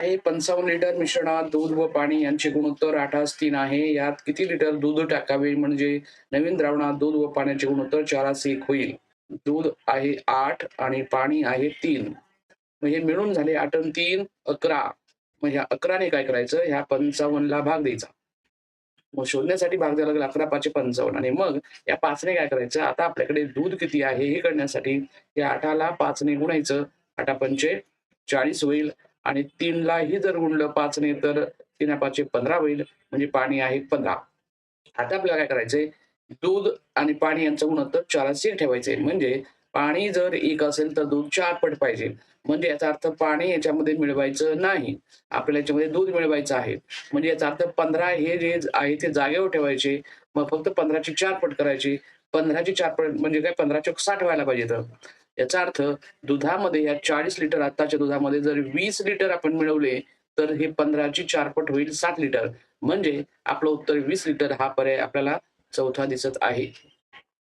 हे 55 लिटर मिश्रणात दूध व पाणी यांचे गुणोत्तर 8:3 आहे. यात किती लिटर दूध टाकावे म्हणजे नवीन द्रावणात दूध व पाण्याचे गुणोत्तर 4:1 होईल? दूध आहे 8 आणि पाणी आहे 3. मग हे मिळून झाले 8 आणि 3 11. मग ह्या 11ने काय करायचं, ह्या 55ला भाग द्यायचा. मग शोधण्यासाठी भाग द्यावा लागेल 11 5 55 आणि मग या 5ने काय करायचं, आता आपल्याकडे दूध किती आहे हे कळण्यासाठी या 8ला 5ने गुणायचं. 8 पंचे 40 होईल आणि 3लाही जर गुणलं 5ने तर 3 5 15 होईल. म्हणजे पाणी आहे 15. आता आपल्याला काय करायचंय, दूध आणि पाणी यांचं गुणोत्तर 4:1 ठेवायचंय. म्हणजे पाणी जर 1 असेल तर दूध 4 पट पाहिजे. म्हणजे याचा अर्थ पाणी याच्यामध्ये मिळवायचं नाही. आपल्याला याच्यामध्ये दूध मिळवायचं आहे. म्हणजे याचा अर्थ 15 हे जे आहे ते जागेवर ठेवायचे. मग फक्त 15ची 4 पट करायची. 15ची 4 पट म्हणजे काय 15 चोक 60 व्हायला पाहिजे तर. याचा अर्थ दुधामध्ये या 40 लिटर आत्ताच्या दुधामध्ये जर 20 लिटर आपण मिळवले, तर हे 15ची 4 पट होईल 60 लिटर. म्हणजे आपलं उत्तर 20 लिटर हा पर्याय आपल्याला चौथा दिसत आहे.